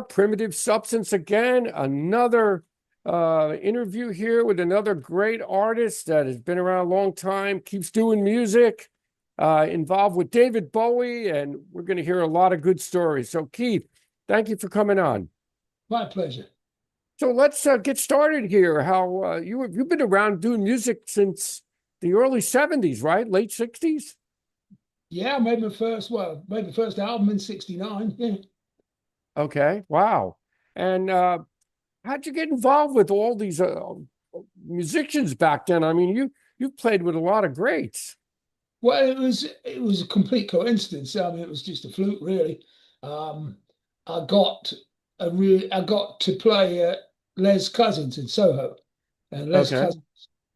Primitive Substance again, another interview here with another great artist that has been around a long time, keeps doing music, involved with David Bowie, and we're going to hear a lot of good stories. So, Keith, thank you for coming on. My pleasure. So let's get started here. How you've been around doing music since the early '70s, right? Late '60s? Yeah, I made my first album in '69. Yeah. Okay, wow. And how'd you get involved with all these musicians back then? I mean, you played with a lot of greats. Well, it was a complete coincidence. I mean, it was just a fluke, really. Um, I got I got to play Les Cousins in Soho, and Les Okay, Cousins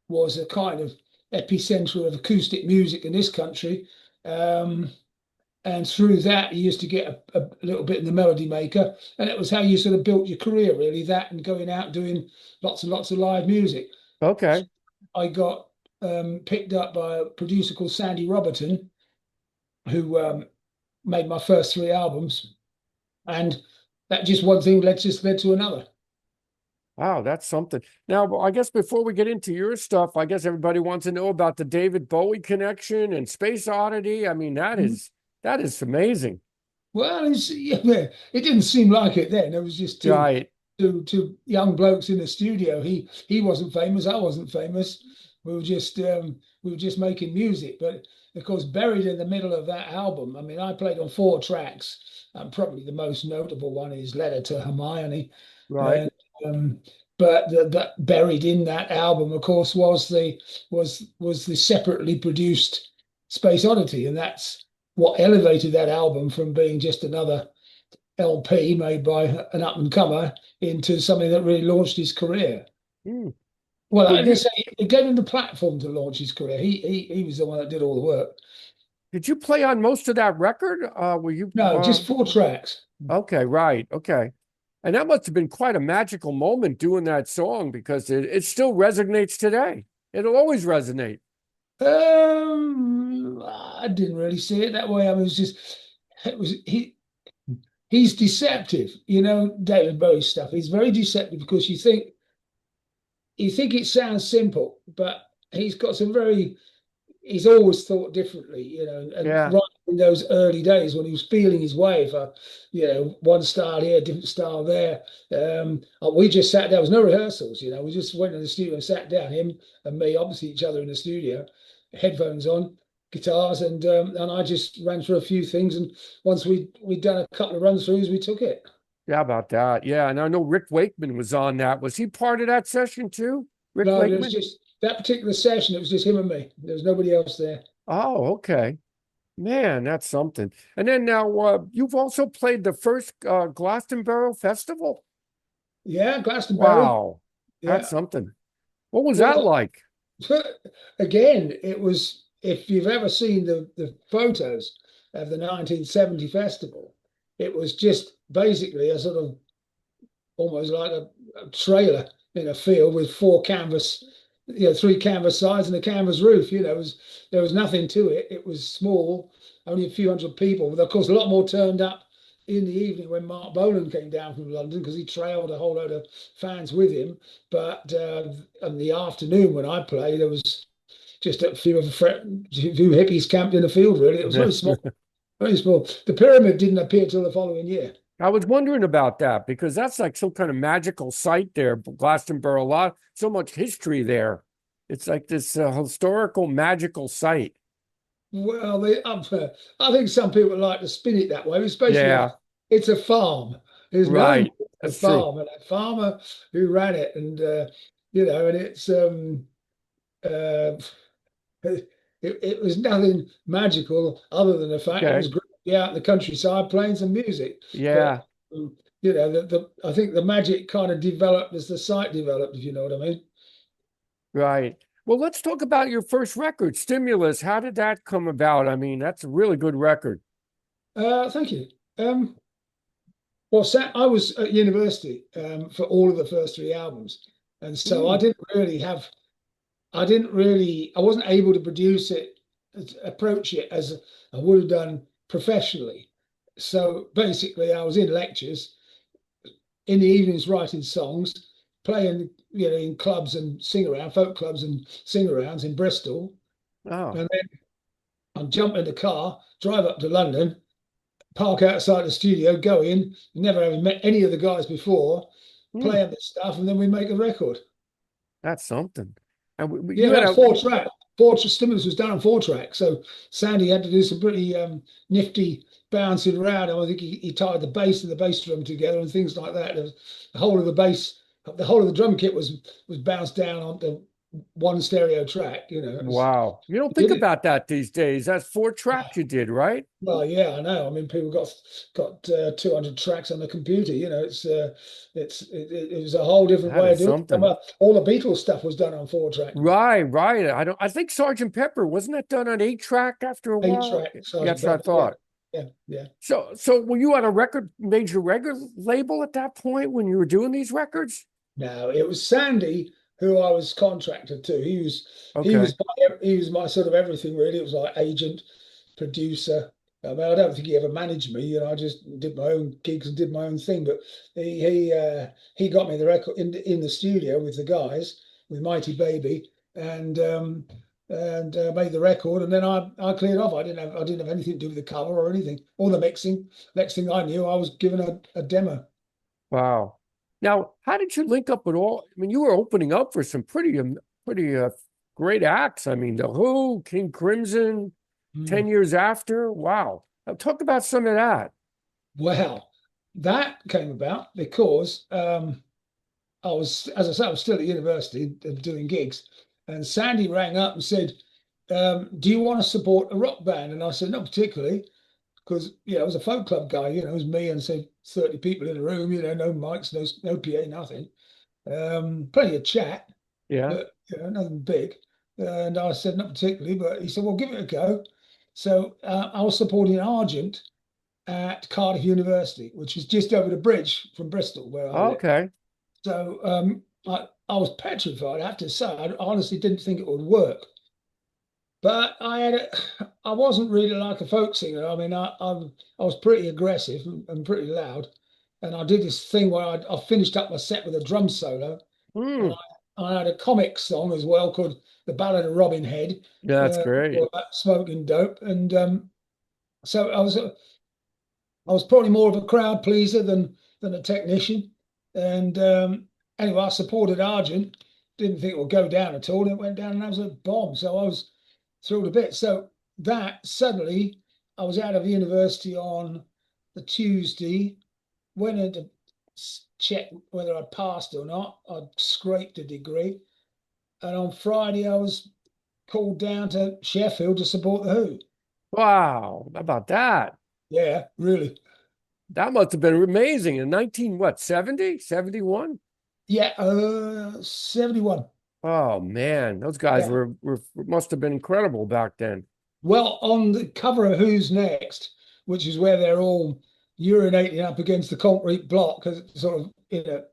was a kind of epicenter of acoustic music in this country. Um, and through that, you used to get a little bit in the Melody Maker, and it was how you sort of built your career, really. That and going out doing lots and lots of live music. okay. I got picked up by a producer called Sandy Roberton, who made my first three albums, and that just one thing led to another. Wow, that's something. Now, I guess before we get into your stuff, I guess everybody wants to know about the David Bowie connection and Space Oddity. I mean, that is amazing. Well, yeah, it didn't seem like it then. It was just Right. two young blokes in the studio. He wasn't famous. I wasn't famous. We were just making music. But of course, buried in the middle of that album. I mean, I played on four tracks, and probably the most notable one is "Letter to Hermione." Right. And but buried in that album, of course, was the separately produced Space Oddity, and that's what elevated that album from being just another LP made by an up and comer into something that really launched his career. Hmm. Well, So I guess it gave him the platform to launch his career. He was the one that did all the work. did you play on most of that record? Were you No, just four tracks. okay, right, okay. And that must have been quite a magical moment doing that song because it still resonates today. It'll always resonate. I didn't really see it that way. I mean, it was he's deceptive, David Bowie stuff. He's very deceptive because you think it sounds simple, but he's got some very he's always thought differently, and Yeah. right in those early days when he was feeling his way for, one style here, different style there. We just sat there, was no rehearsals, we just went in the studio and sat down, him and me, obviously each other in the studio, headphones on, guitars, and I just ran through a few things. And once we'd done a couple of run throughs, we took it. Yeah, about that. Yeah. And I know Rick Wakeman was on that. Was he part of that session too? Rick No, there was Wakeman? just that particular session, it was just him and me. There was nobody else there. Oh, okay. Man, that's something. And then now you've also played the first Glastonbury Festival. Yeah, Glastonbury. Wow, that's Yeah. something. What was that Well, like? again, it was, if you've ever seen the photos of the 1970 festival, it was just basically a sort of almost like a trailer in a field with four canvas, three canvas sides and a canvas roof. There was nothing to it. It was small, only a few hundred people. But of course, a lot more turned up in the evening when Mark Bolan came down from London because he trailed a whole load of fans with him. But in the afternoon when I played, there was just a few hippies camped in the field. Really, it was very small, very small. The pyramid didn't appear till the following year. I was wondering about that because that's like some kind of magical site there, Glastonbury. A lot, so much history there. It's like this historical magical site. Well, I think some people like to spin it that way. It's basically Yeah, it's a farm. There's no right. a That's true. farm and a farmer who ran it, and and it's uh, it was nothing magical other than the fact it was Okay. great to be out in the countryside playing some music. But Yeah, I think the magic kind of developed as the site developed, if you know what I mean. right. Well, let's talk about your first record, Stimulus. How did that come about? I mean, that's a really good record. Thank you. Well, I was at university for all of the first three albums, and so Mm, I wasn't able to produce it, approach it as I would have done professionally. So basically, I was in lectures, in the evenings writing songs, playing, in clubs and sing around, folk clubs and sing arounds in Bristol. Oh. And then I'd jump in the car, drive up to London, park outside the studio, go in, never having met any of the guys before, Hmm. play out the stuff, and then we make a record. That's something. And Yeah, you that had was a four track. Four stimulus was done on four track. So Sandy had to do some pretty nifty bouncing around. I think he tied the bass and the bass drum together and things like that. The whole of the bass, the whole of the drum kit was bounced down onto one stereo track. wow. You don't He think did it. about that these days. That's 4 tracks you did, right? Well, yeah, I know. I mean, people got 200 tracks on the computer. It was a whole different That way is of doing it. something. All the Beatles stuff was done on four track. Right, right. I think Sergeant Pepper wasn't that done on 8 track after a Eight while? track, Yeah, Sergeant that's what I Pepper. Yeah, thought. yeah, yeah. So were you on a major record label at that point when you were doing these records? No, it was Sandy who I was contracted to. Okay. He was my sort of everything really. It was like agent, producer. I mean, I don't think he ever managed me. I just did my own gigs and did my own thing. But he got me the record in the studio with the guys with Mighty Baby and made the record. And then I cleared off. I didn't have anything to do with the cover or anything or the mixing. Next thing I knew, I was given a demo. Wow. Now, how did you link up with all? I mean, you were opening up for some pretty great acts. I mean, The Who, King Crimson, Mm. 10 years after. Wow. Now, talk about some of that. Well, that came about because as I said, I was still at university doing gigs, and Sandy rang up and said, "Do you want to support a rock band?" And I said, "Not particularly," because I was a folk club guy. It was me and say 30 people in a room. No mics, no PA, nothing. Plenty of chat, Yeah. but nothing big. And I said, "Not particularly," but he said, "Well, give it a go." So I was supporting Argent at Cardiff University, which is just over the bridge from Bristol, where I live. Okay. So I was petrified, I have to say. I honestly didn't think it would work. But I wasn't really like a folk singer. I mean, I was pretty aggressive and pretty loud. And I did this thing where I finished up my set with a drum solo. And Hmm. I had a comic song as well called The Ballad of Robin Head, Yeah, that's great. all about smoking dope. And so I was probably more of a crowd pleaser than a technician. And anyway, I supported Argent. Didn't think it would go down at all. And it went down and that was a bomb. So I was thrilled a bit. So that suddenly I was out of university on the Tuesday, went in to check whether I passed or not. I'd scraped a degree. And on Friday, I was called down to Sheffield to support the Who. Wow. How about that? Yeah, really. That must have been amazing. In 19, what, 70, 71? Yeah, 71. Oh man, those guys Yeah. were must have been incredible back then. Well, on the cover of Who's Next, which is where they're all urinating up against the concrete block, because sort of,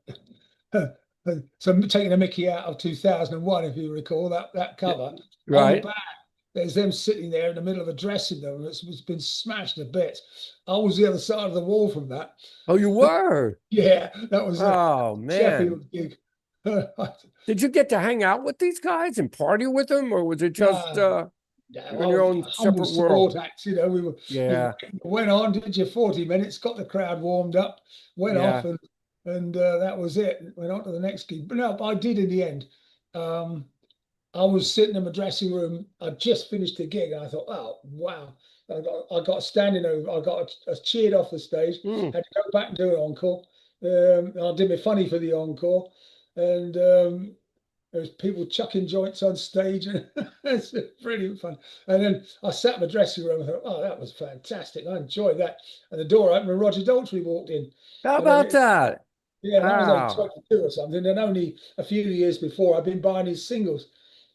so I'm taking a Mickey out of 2001, if you recall that Yeah. cover. On the Right? back, there's them sitting there in the middle of a dressing room. It's been smashed to bits. I was the other side of the wall from that. Oh, you were. Yeah, that was a Oh man. Sheffield gig. Did you get to hang out with these guys and party with them, or was it just No, no, you're in your own humble separate world? support acts. We Yeah, went on, did your 40 minutes, got the crowd warmed up, went off, yeah. and that was it. Went on to the next gig. But no, I did in the end. Um, I was sitting in my dressing room. I just finished the gig, and I thought, oh wow. I got standing over. I cheered off the stage. Hmm. Had to go back and do an encore. I did me funny for the encore, and there was people chucking joints on stage, and it's brilliant fun. And then I sat in the dressing room and thought, "Oh, that was fantastic! I enjoyed that." And the door opened, and Roger Daltrey walked in. How And about that? yeah, and I was like Wow. 22 or something. And only a few years before, I'd been buying his singles.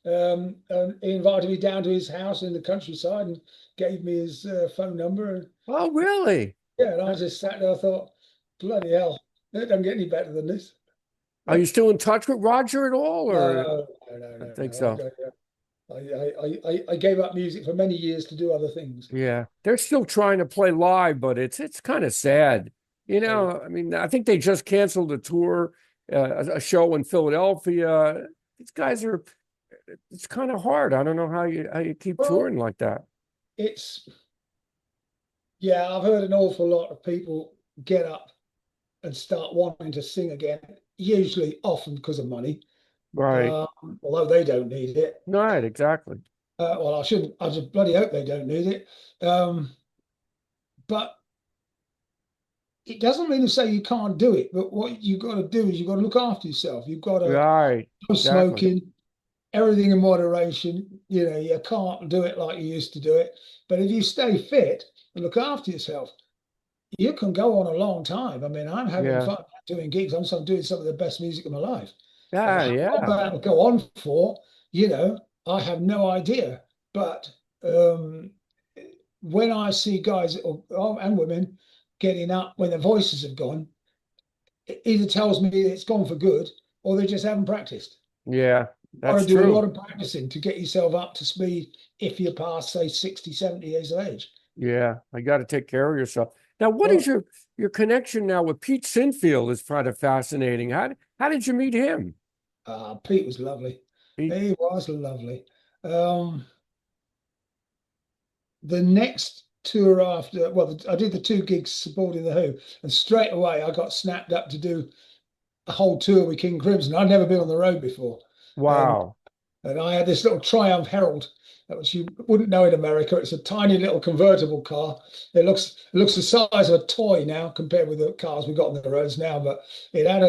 And he invited me down to his house in the countryside and gave me his phone number. And Oh, really? yeah, and I just sat there. I thought, "Bloody hell, it doesn't get any better than this." Are you still in touch with Roger at all, or No, no, no, I no, think no. so. I gave up music for many years to do other things. Yeah, they're still trying to play live, but it's kind of sad. I mean, I think they just canceled a tour, a show in Philadelphia. These guys are, it's kind of hard. I don't know how you keep Well, touring like that. it's yeah, I've heard an awful lot of people get up and start wanting to sing again, usually often because of money, Right. although they don't need it. Right, exactly. Well, I shouldn't, I just bloody hope they don't need it. But it doesn't mean to say you can't do it. But what you've got to do is you've got to look after yourself. You've got to Right. no Exactly. smoking, everything in moderation. You can't do it like you used to do it. But if you stay fit and look after yourself, you can go on a long time. I mean, I'm having Yeah. fun doing gigs. I'm doing some of the best music of my life. Yeah, How long yeah. that'll go on for, I have no idea. But when I see guys and women getting up when their voices have gone, it either tells me it's gone for good or they just haven't practiced. Yeah, Got that's to do a lot true. of practicing to get yourself up to speed if you're past, say, 60, 70 years of age. Yeah, I got to take care of yourself. Now, what is Well, your connection now with Pete Sinfield is kind of fascinating. How did you meet him? Pete was lovely. Pete, He was lovely. Um, the next tour after, well, I did the two gigs supporting the Who, and straight away I got snapped up to do a whole tour with King Crimson. I'd never been on the road before, and wow. and I had this little Triumph Herald, which you wouldn't know in America. It's a tiny little convertible car. It looks the size of a toy now compared with the cars we got on the roads now. But it had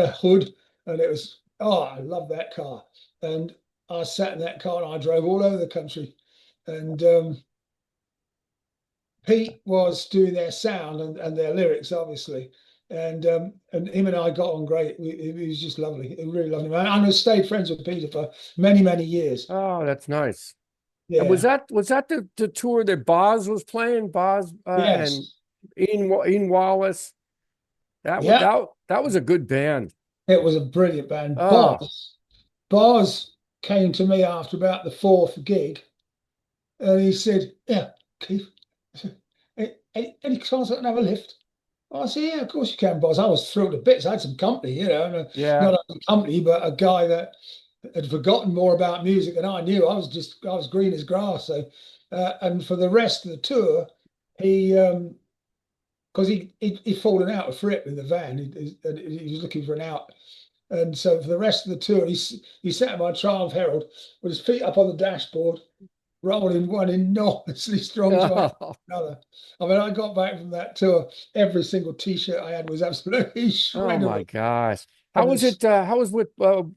a hood, and it was I love that car. And I sat in that car and I drove all over the country, and Pete was doing their sound and their lyrics, obviously. And him and I got on great. He was just lovely. He really lovely man. And I stayed friends with Peter for many, many years. Oh, that's nice. And was Yeah. that the tour that Boz was playing? Boz and Yes. Ian Wallace. Yeah. That was a good band. It was a brilliant band. Oh, Boz came to me after about the fourth gig, and he said, "Yeah, Keith, any chance I can have a lift?" I said, "Yeah, of course you can, Boz." I was thrilled to bits. I had some company, and yeah. not only company, but a guy that had forgotten more about music than I knew. I was green as grass. So, and for the rest of the tour, he because he'd fallen out of Fripp in the van. He was looking for an out. And so for the rest of the tour, he sat in my Triumph Herald with his feet up on the dashboard, rolling one enormously strong joint after Oh, another. I mean, I got back from that tour, every single T-shirt I had was absolutely oh my shreddable. gosh. And it's How was with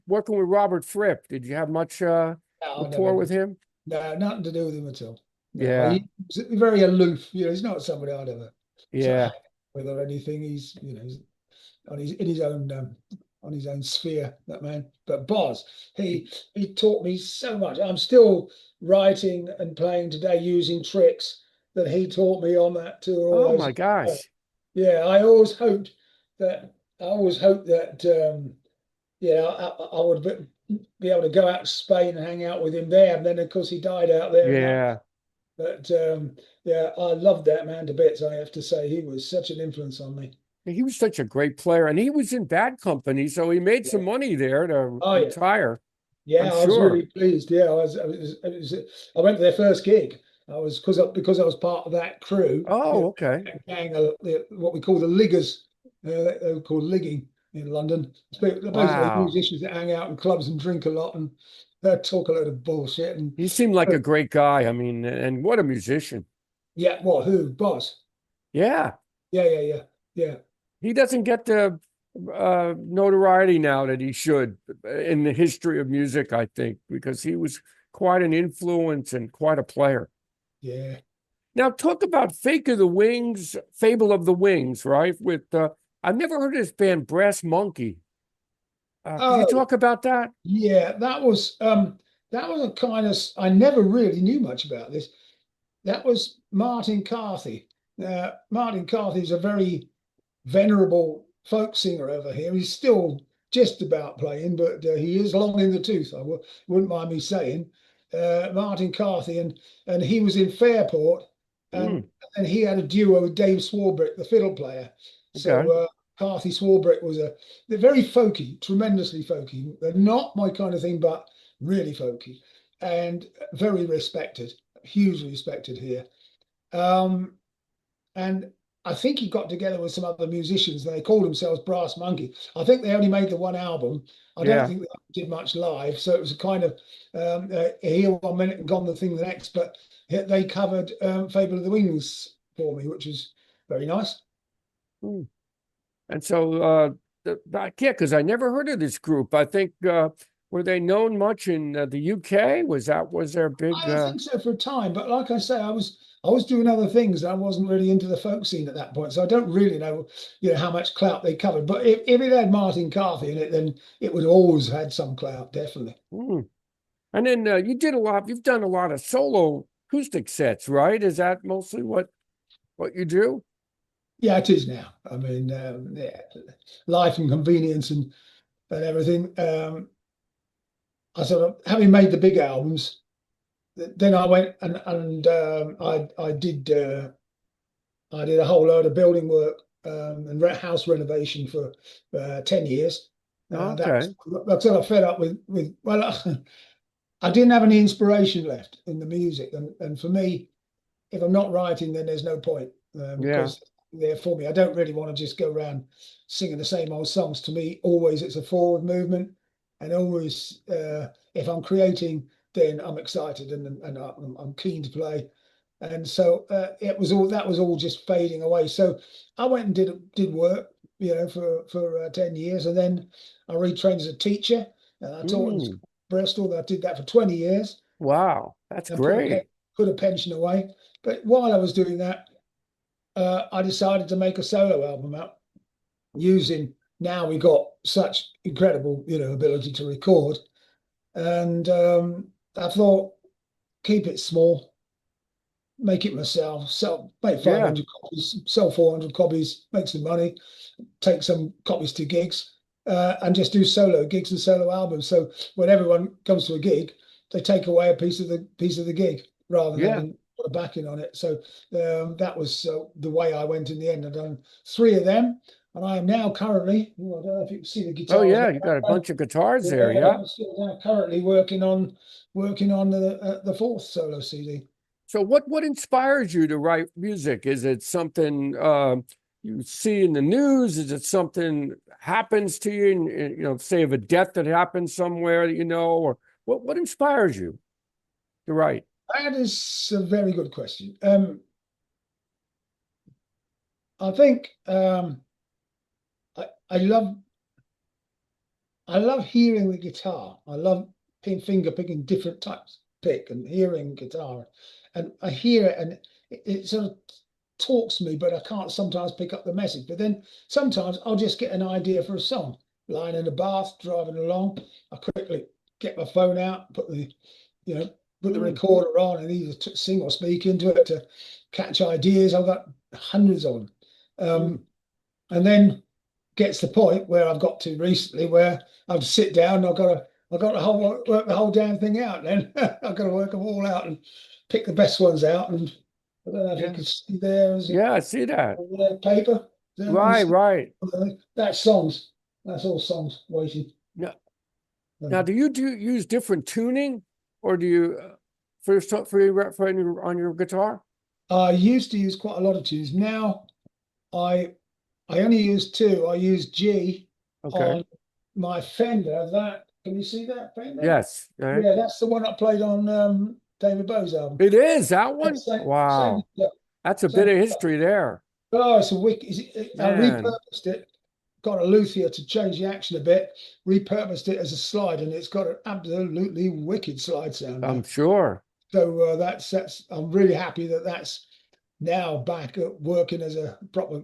working with Robert Fripp? Did you have much no, never, rapport with him? no, nothing to do with him at all. No, Yeah. he's very aloof. He's not somebody I'd ever sort of hang Yeah. with or anything. He's on his own sphere, that man. But Boz, he taught me so much. I'm still writing and playing today using tricks that he taught me on that tour all Oh those my years ago. gosh. Yeah, I always hoped that I would be able to go out to Spain and hang out with him there. And then of course he died out there in that. Yeah. But yeah, I loved that man to bits. I have to say he was such an influence on me. He was such a great player, and he was in bad company, so he made some Yeah. money there to Oh yeah. retire, I'm Yeah, I was sure. really pleased. Yeah, I went to their first gig. I was because I was part of that crew, Oh, okay. that gang of what we call the liggers. They were called ligging in London. Basically, Wow. musicians that hang out in clubs and drink a lot and talk a load of bullshit. And He seemed like a great guy. I mean, and what a musician. yeah, what? Who? Boss? Yeah. Yeah, yeah, yeah, yeah. He doesn't get the notoriety now that he should in the history of music, I think, because he was quite an influence and quite a player. Yeah. Now, talk about Fake of the Wings, Fable of the Wings, right? With I've never heard of this band, Brass Monkey. Could you Oh, talk about that? yeah. That was a kind of. I never really knew much about this. That was Martin Carthy. Martin Carthy is a very venerable folk singer over here. He's still just about playing, but he is long in the tooth. Wouldn't mind me saying. Martin Carthy, and he was in Fairport, and Hmm. and he had a duo with Dave Swarbrick, the fiddle player. Okay. So Carthy Swarbrick they're very folky, tremendously folky. They're not my kind of thing, but really folky and very respected, hugely respected here. Um, and I think he got together with some other musicians. They called themselves Brass Monkey. I think they only made the one album. I don't Yeah. think they did much live, so it was a kind of here 1 minute and gone the thing the next. But they covered "Fable of the Wings" for me, which was very nice. Hmm. And so, yeah, because I never heard of this group. I think were they known much in the UK? Was their big? I think so for a time, but like I say, I was doing other things. I wasn't really into the folk scene at that point, so I don't really know, how much clout they covered. But if it had Martin Carthy in it, then it would always had some clout, definitely. Hmm. And then you did a lot. You've done a lot of solo acoustic sets, right? Is that mostly what you do? Yeah, it is now. I mean, yeah, life and convenience and everything. I sort of having made the big albums, then I went and I did a whole load of building work and house renovation for 10 years. That Okay. that's sort of fed up with well, I didn't have any inspiration left in the music, and for me, if I'm not writing, then there's no point Yeah. because they're for me. I don't really want to just go around singing the same old songs. To me, always it's a forward movement, and always if I'm creating, then I'm excited and I'm keen to play. And so that was all just fading away. So I went and did work, for 10 years, and then I retrained as a teacher, and I taught in Mm. Bristol. I did that for 20 years Wow. That's and great. put a pension away. But while I was doing that, I decided to make a solo album out using. Now we got such incredible, ability to record, and I thought keep it small, make it myself, make Yeah. 500 copies, sell 400 copies, make some money, take some copies to gigs, and just do solo gigs and solo albums. So when everyone comes to a gig, they take away a piece of the gig rather than Yeah. having put a backing on it. So that was the way I went in the end. I've done three of them, and I am now currently. I don't know if you can see the Oh guitars. yeah. You got a bunch of guitars there. Yeah, Yeah. I'm still now currently working on the fourth solo CD. So what inspires you to write music? Is it something you see in the news? Is it something happens to you, say of a death that happens somewhere that you know, or what inspires you to write? That is a very good question. I think I love hearing the guitar. I love finger picking different types of pick and hearing guitar, and I hear it and it sort of talks to me, but I can't sometimes pick up the message. But then sometimes I'll just get an idea for a song. Lying in the bath, driving along, I quickly get my phone out, you know, put the Mm, recorder on, and either sing or speak into it to catch ideas. I've got hundreds of them. mm. And then gets the point where I've got to recently where I've sit down and I've got to work the whole damn thing out. Then I've got to work them all out and pick the best ones out. And I don't know if you Yeah. can see there as a Yeah, I see that. paper. Can you Right, see? right. That's songs. That's all songs waiting. Now, now Um, do you use different tuning, or do you on your guitar? I used to use quite a lot of tunes. Now I I only use two. I use G Okay. on my Fender. That can you see that Fender? Yes. Right. Yeah, that's the one I played on David Bowie's album. It is that Yeah, one. same, Wow. yeah, That's a bit same. of history there. Oh, it's a wicked. I Man, repurposed it, got a luthier to change the action a bit, repurposed it as a slide, and it's got an absolutely wicked slide sound I'm now. sure. So that's. I'm really happy that that's now back at working as a proper,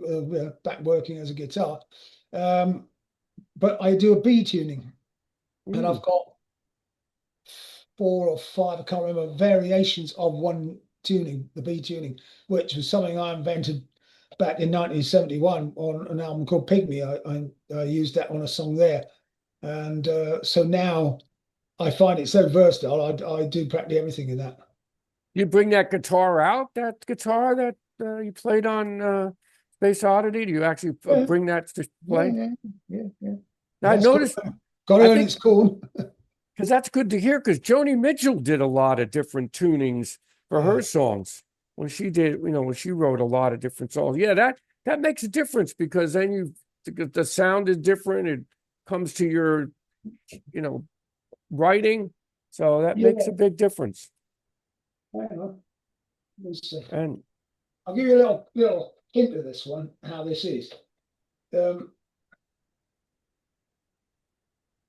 back working as a guitar. Um, but I do a B tuning, and Mm. I've got four or five, I can't remember, variations of one tuning, the B tuning, which was something I invented back in 1971 on an album called Pygmy. I used that on a song there. And so now I find it so versatile. I do practically everything in that. You bring that guitar out, that guitar that you played on Space Oddity? Do you actually Yeah, bring that to yeah, play? yeah, yeah, yeah. I That's noticed, got to I earn think, its corn. because that's good to hear, because Joni Mitchell did a lot of different tunings for her Yeah, songs when she did, when she wrote a lot of different songs. Yeah, that makes a difference because then the sound is different. It comes to your, you know, writing. So that makes a yeah. big difference. Hang on. Let's see. And I'll give you a little hint of this one, how this is. Um,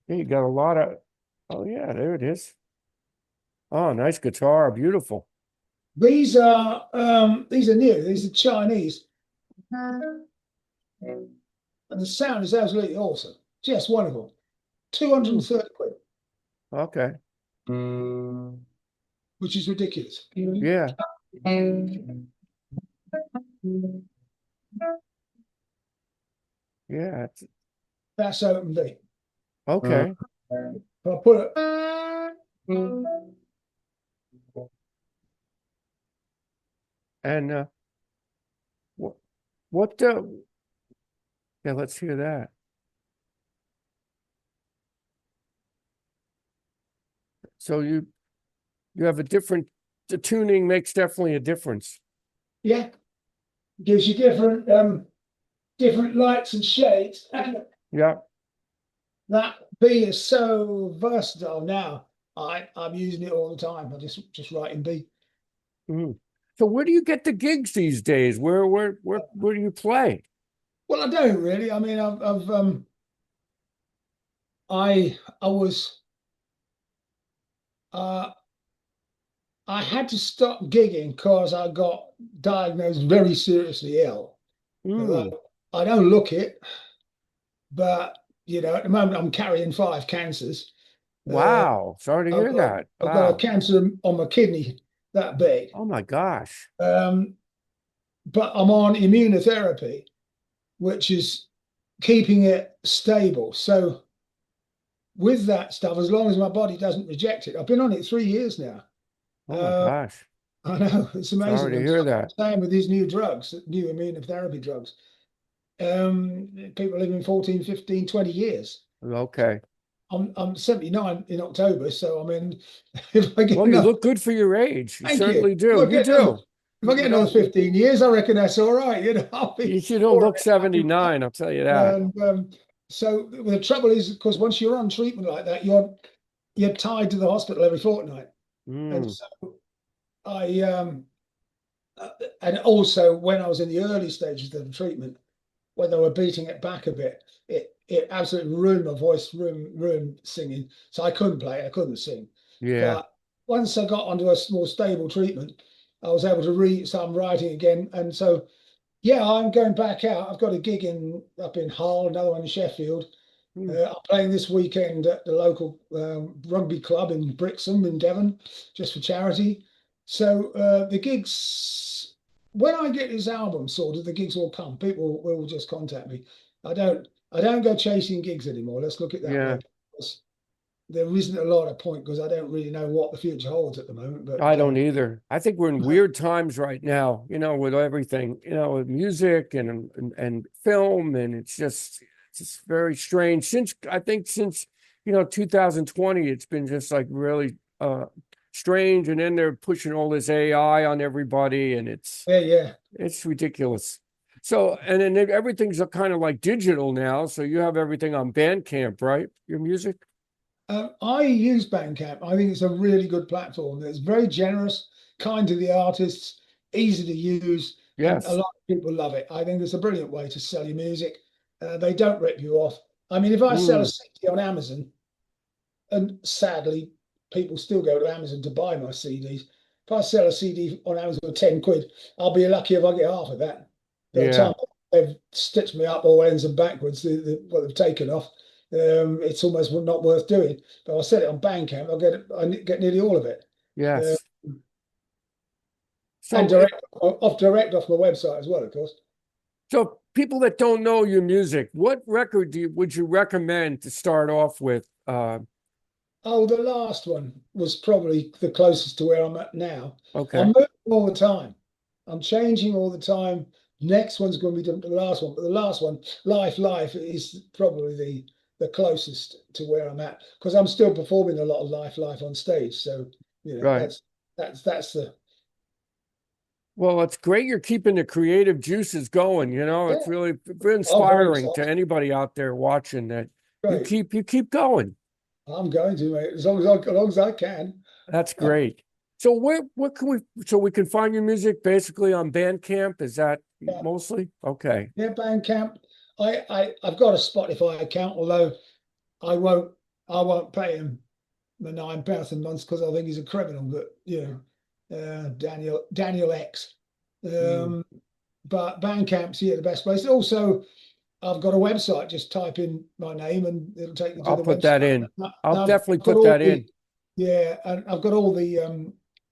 yeah, you got a lot of, oh yeah, there it is. Oh, nice guitar, beautiful. these are new. These are Chinese, and the sound is absolutely awesome. Just wonderful. Hmm, 230 quid, okay. which is ridiculous. Yeah, yeah, That's open B. okay. I'll put it. And what yeah, let's hear that. So you have a different, the tuning makes definitely a difference. Yeah, gives you different lights and shades. And Yeah. that B is so versatile now. I'm using it all the time. I just write in B. Mhm. So where do you get the gigs these days? Where do you play? Well, I don't really. I mean, I've I was uh I had to stop gigging because I got diagnosed very seriously ill. Mm. Although I don't look it, but at the moment I'm carrying 5 cancers. Uh, Wow. Sorry to I've hear got that. I've got a Wow. cancer on my kidney that big. Oh my gosh. Um, but I'm on immunotherapy, which is keeping it stable. So with that stuff, as long as my body doesn't reject it, I've been on it 3 years now. Oh my Uh, gosh. I know it's Sorry amazing. to And hear that. same with these new drugs, new immunotherapy drugs. People living 14, 15, 20 years. Okay. I'm 79 in October, so I mean, if I get Well, you enough, look good for your age. You thank you. certainly do. You do. If I You get another don't 15 years, I reckon that's all right. I'll be you don't more look than happy with that. 79, I'll tell you that. And so the trouble is, of course, once you're on treatment like that, you're tied to the hospital every fortnight. And Mm. so I uh, and also when I was in the early stages of the treatment, when they were beating it back a bit, it absolutely ruined my voice, ruined singing. So I couldn't play, I couldn't sing. Yeah. But once I got onto a more stable treatment, I was able to read some writing again. And so yeah, I'm going back out. I've got a gig up in Hull, another one in Sheffield. Mm. I'm playing this weekend at the local rugby club in Brixham in Devon, just for charity. So the gigs, when I get this album sorted, the gigs will come. People will just contact me. I don't go chasing gigs anymore. Let's look at it that way. Yeah. Because there isn't a lot of point because I don't really know what the future holds at the moment. I But don't either. I think we're in weird times right now, with everything, with music and film, and it's just very strange. Since 2020, it's been just like really strange, and then they're pushing all this AI on everybody, and it's yeah, yeah. it's ridiculous. So, and then everything's kind of like digital now, so you have everything on Bandcamp, right? Your music? I use Bandcamp. I think it's a really good platform. It's very generous, kind to the artists, easy to use, and a Yes. lot of people love it. I think it's a brilliant way to sell your music. They don't rip you off. I mean, if I sell a Mm, CD on Amazon, and sadly, people still go to Amazon to buy my CDs. If I sell a CD on Amazon for 10 quid, I'll be lucky if I get half of that. By the yeah. time they've stitched me up all ends and backwards, what they've taken off, it's almost not worth doing. But I'll sell it on Bandcamp, I get nearly all of it. Uh, Yes. and So, direct off my website as well, of course. so people that don't know your music, what record would you recommend to start off with? Oh, the last one was probably the closest to where I'm at now. I'm Okay. moving all the time. I'm changing all the time. Next one's going to be different to the last one, but the last one, Life, is probably the closest to where I'm at, because I'm still performing a lot of Life on stage. So Right. that's the Well, it's great you're keeping the creative juices going. It's yeah. really I'm very inspiring to excited. anybody out there watching that Great. you keep going. I'm going to, mate, as long as I can. That's great. So what can we can find your music basically on Bandcamp? Is that Yeah, mostly? Okay. yeah, Bandcamp. I've got a Spotify account, although I won't I won't pay him the £9 a month because I think he's a criminal. But Daniel X. Mm. Um, but Bandcamp's the best place. Also, I've got a website. Just type in my name and it'll take you to I'll the put that website. in. I'll Now definitely I've got put all that in. the and I've got all the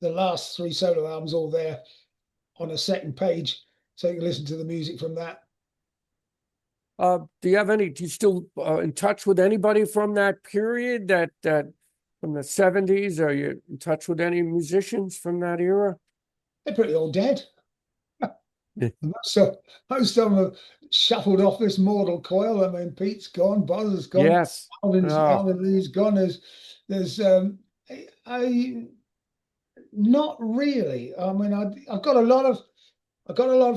last three solo albums all there on a second page, so you can listen to the music from that. Do you still in touch with anybody from that period, that from the 70s? Are you in touch with any musicians from that era? They're pretty all dead. Yeah. So most of them have shuffled off this mortal coil. I mean, Pete's gone, Buzz has gone, Yes. Oh, Alvin Lee's gone. There's I not really. I mean, I've got a lot of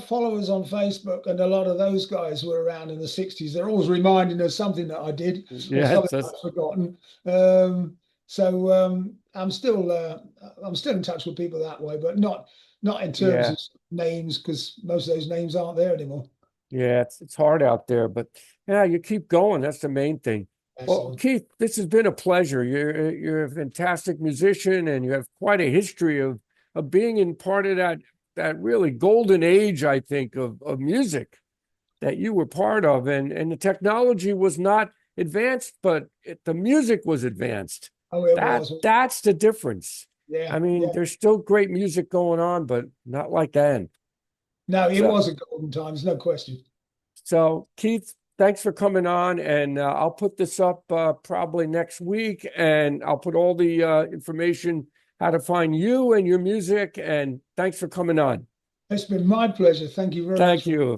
followers on Facebook, and a lot of those guys were around in the '60s. They're always reminding us something that I did or yes. something I've forgotten. I'm still in touch with people that way, but not in terms Yeah. of names, because most of those names aren't there anymore. Yeah. It's hard out there, but yeah, you keep going. That's the main thing. Well, Excellent. Keith, this has been a pleasure. You're a fantastic musician, and you have quite a history of being in part of that really golden age, I think, of music that you were part of. And the technology was not advanced, but the music was advanced. Oh, it was. That's the difference. Yeah, I mean, yeah. there's still great music going on, but not like then. No, it So, was a golden times, no question. so Keith, thanks for coming on, and I'll put this up probably next week, and I'll put all the information how to find you and your music. And thanks for coming on. It's been my pleasure. Thank you very much Thank for you.